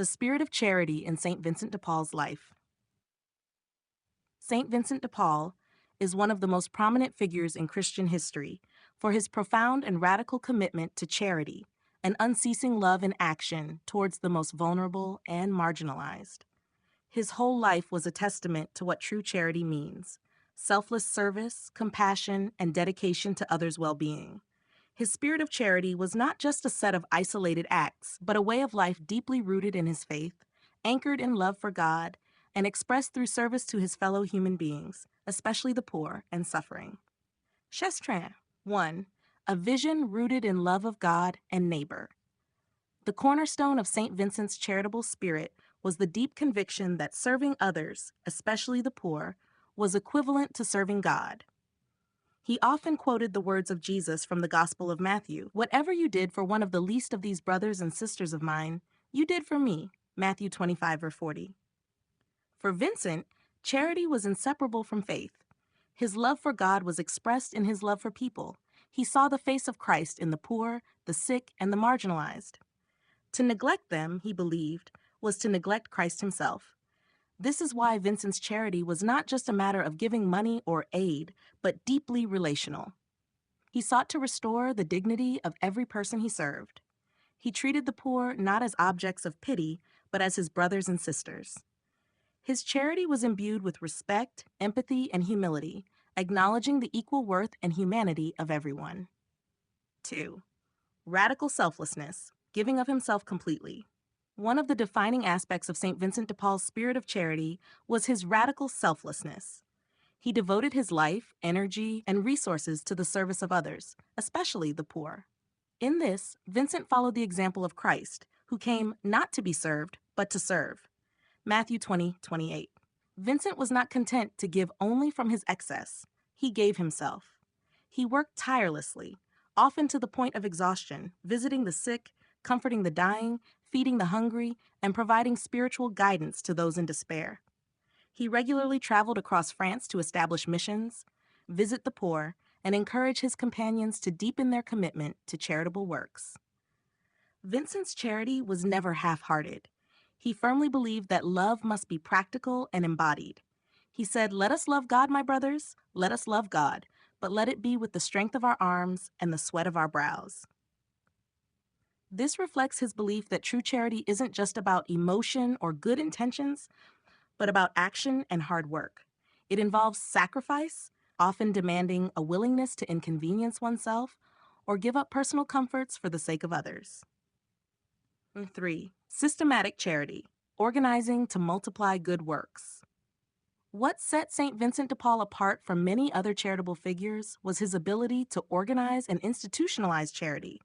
The spirit of charity in St. Vincent de Paul's life. St. Vincent de Paul is one of the most prominent figures in Christian history for his profound and radical commitment to charity and unceasing love and action towards the most vulnerable and marginalized. His whole life was a testament to what true charity means: selfless service, compassion, and dedication to others' well-being. His spirit of charity was not just a set of isolated acts, but a way of life deeply rooted in his faith, anchored in love for God, and expressed through service to his fellow human beings, especially the poor and suffering. Chestrin 1. A vision rooted in love of God and neighbor. The cornerstone of St. Vincent's charitable spirit was the deep conviction that serving others, especially the poor, was equivalent to serving God. He often quoted the words of Jesus from the Gospel of Matthew: "Whatever you did for one of the least of these brothers and sisters of mine, you did for me." Matthew 25, verse 40. For Vincent, charity was inseparable from faith. His love for God was expressed in his love for people. He saw the face of Christ in the poor, the sick, and the marginalized. To neglect them, he believed, was to neglect Christ himself. This is why Vincent's charity was not just a matter of giving money or aid, but deeply relational. He sought to restore the dignity of every person he served. He treated the poor not as objects of pity, but as his brothers and sisters. His charity was imbued with respect, empathy, and humility, acknowledging the equal worth and humanity of everyone. 2. Radical selflessness, giving of himself completely. One of the defining aspects of St. Vincent de Paul's spirit of charity was his radical selflessness. He devoted his life, energy, and resources to the service of others, especially the poor. In this, Vincent followed the example of Christ, who came not to be served, but to serve. Matthew 20:28. Vincent was not content to give only from his excess. He gave himself. He worked tirelessly, often to the point of exhaustion, visiting the sick, comforting the dying, feeding the hungry, and providing spiritual guidance to those in despair. He regularly traveled across France to establish missions, visit the poor, and encourage his companions to deepen their commitment to charitable works. Vincent's charity was never half-hearted. He firmly believed that love must be practical and embodied. He said, "Let us love God, my brothers, let us love God, but let it be with the strength of our arms and the sweat of our brows." This reflects his belief that true charity isn't just about emotion or good intentions, but about action and hard work. It involves sacrifice, often demanding a willingness to inconvenience oneself or give up personal comforts for the sake of others. 3. Systematic charity, organizing to multiply good works. What set St. Vincent de Paul apart from many other charitable figures was his ability to organize and institutionalize charity.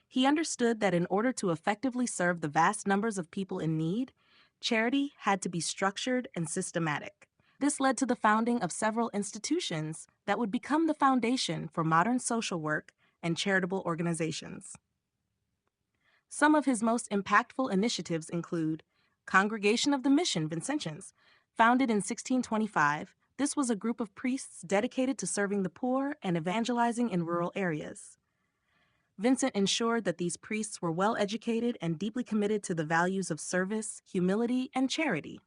He understood that in order to effectively serve the vast numbers of people in need, charity had to be structured and systematic. This led to the founding of several institutions that would become the foundation for modern social work and charitable organizations. Some of his most impactful initiatives include Congregation of the Mission Vincentians. Founded in 1625, this was a group of priests dedicated to serving the poor and evangelizing in rural areas. Vincent ensured that these priests were well educated and deeply committed to the values of service, humility, and charity.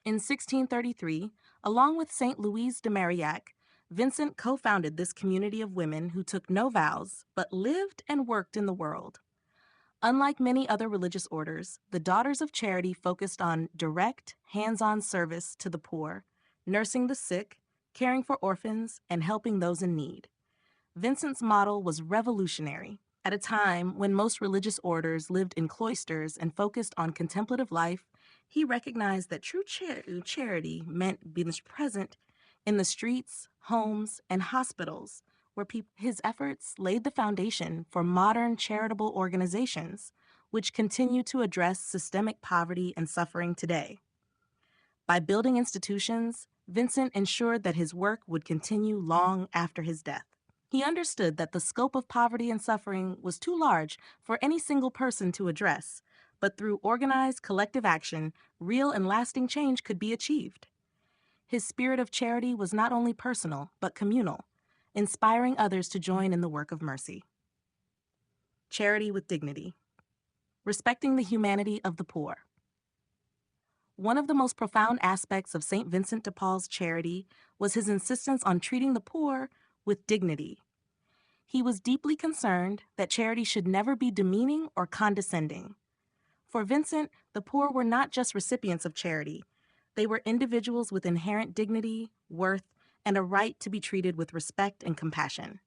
In 1633, along with St. Louise de Marillac, Vincent co-founded this community of women who took no vows but lived and worked in the world. Unlike many other religious orders, the Daughters of Charity focused on direct, hands-on service to the poor, nursing the sick, caring for orphans, and helping those in need. Vincent's model was revolutionary. At a time when most religious orders lived in cloisters and focused on contemplative life, he recognized that true charity meant being present in the streets, homes, and hospitals, where his efforts laid the foundation for modern charitable organizations, which continue to address systemic poverty and suffering today. By building institutions, Vincent ensured that his work would continue long after his death. He understood that the scope of poverty and suffering was too large for any single person to address, but through organized collective action, real and lasting change could be achieved. His spirit of charity was not only personal, but communal, inspiring others to join in the work of mercy. Charity with dignity. Respecting the humanity of the poor. One of the most profound aspects of St. Vincent de Paul's charity was his insistence on treating the poor with dignity. He was deeply concerned that charity should never be demeaning or condescending. For Vincent, the poor were not just recipients of charity. They were individuals with inherent dignity, worth, and a right to be treated with respect and compassion.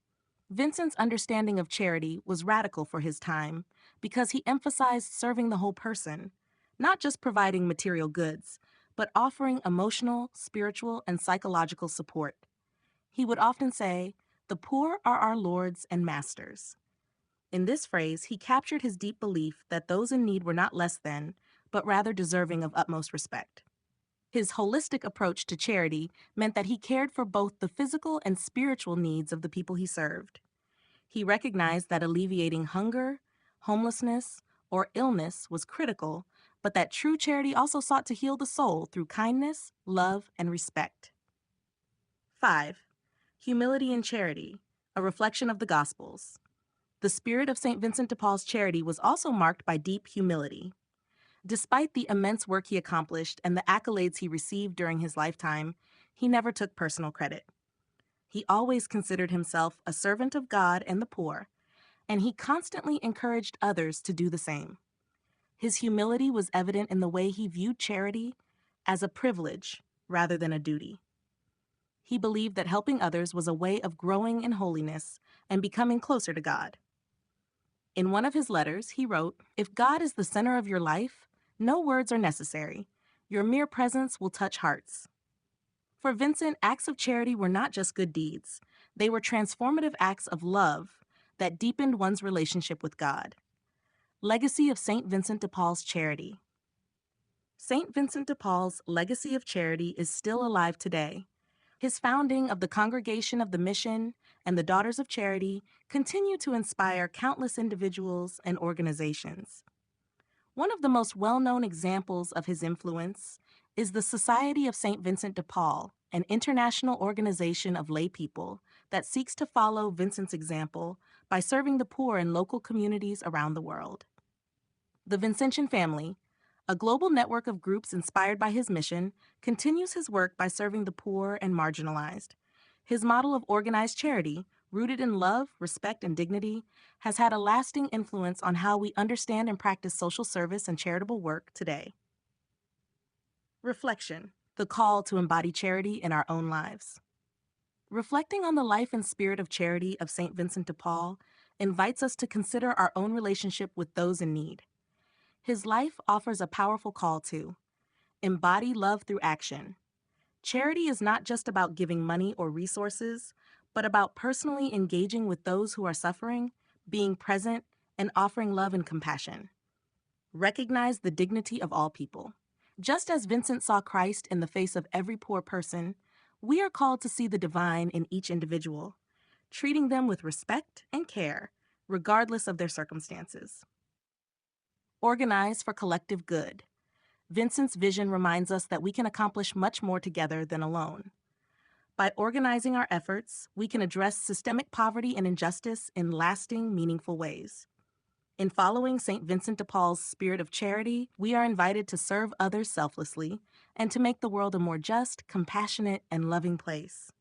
Vincent's understanding of charity was radical for his time because he emphasized serving the whole person, not just providing material goods, but offering emotional, spiritual, and psychological support. He would often say, "The poor are our lords and masters." In this phrase, he captured his deep belief that those in need were not less than, but rather deserving of utmost respect. His holistic approach to charity meant that he cared for both the physical and spiritual needs of the people he served. He recognized that alleviating hunger, homelessness, or illness was critical, but that true charity also sought to heal the soul through kindness, love, and respect. 5. Humility and charity, a reflection of the Gospels. The spirit of St. Vincent de Paul's charity was also marked by deep humility. Despite the immense work he accomplished and the accolades he received during his lifetime, he never took personal credit. He always considered himself a servant of God and the poor, and he constantly encouraged others to do the same. His humility was evident in the way he viewed charity as a privilege rather than a duty. He believed that helping others was a way of growing in holiness and becoming closer to God. In one of his letters, he wrote, "If God is the center of your life, no words are necessary. Your mere presence will touch hearts." For Vincent, acts of charity were not just good deeds. They were transformative acts of love that deepened one's relationship with God. Legacy of St. Vincent de Paul's charity. St. Vincent de Paul's legacy of charity is still alive today. His founding of the Congregation of the Mission and the Daughters of Charity continue to inspire countless individuals and organizations. One of the most well-known examples of his influence is the Society of St. Vincent de Paul, an international organization of lay people that seeks to follow Vincent's example by serving the poor in local communities around the world. The Vincentian Family, a global network of groups inspired by his mission, continues his work by serving the poor and marginalized. His model of organized charity, rooted in love, respect, and dignity, has had a lasting influence on how we understand and practice social service and charitable work today. Reflection: the call to embody charity in our own lives. Reflecting on the life and spirit of charity of St. Vincent de Paul invites us to consider our own relationship with those in need. His life offers a powerful call to embody love through action. Charity is not just about giving money or resources, but about personally engaging with those who are suffering, being present, and offering love and compassion. Recognize the dignity of all people. Just as Vincent saw Christ in the face of every poor person, we are called to see the divine in each individual, treating them with respect and care, regardless of their circumstances. Organize for collective good. Vincent's vision reminds us that we can accomplish much more together than alone. By organizing our efforts, we can address systemic poverty and injustice in lasting, meaningful ways. In following St. Vincent de Paul's spirit of charity, we are invited to serve others selflessly and to make the world a more just, compassionate, and loving place.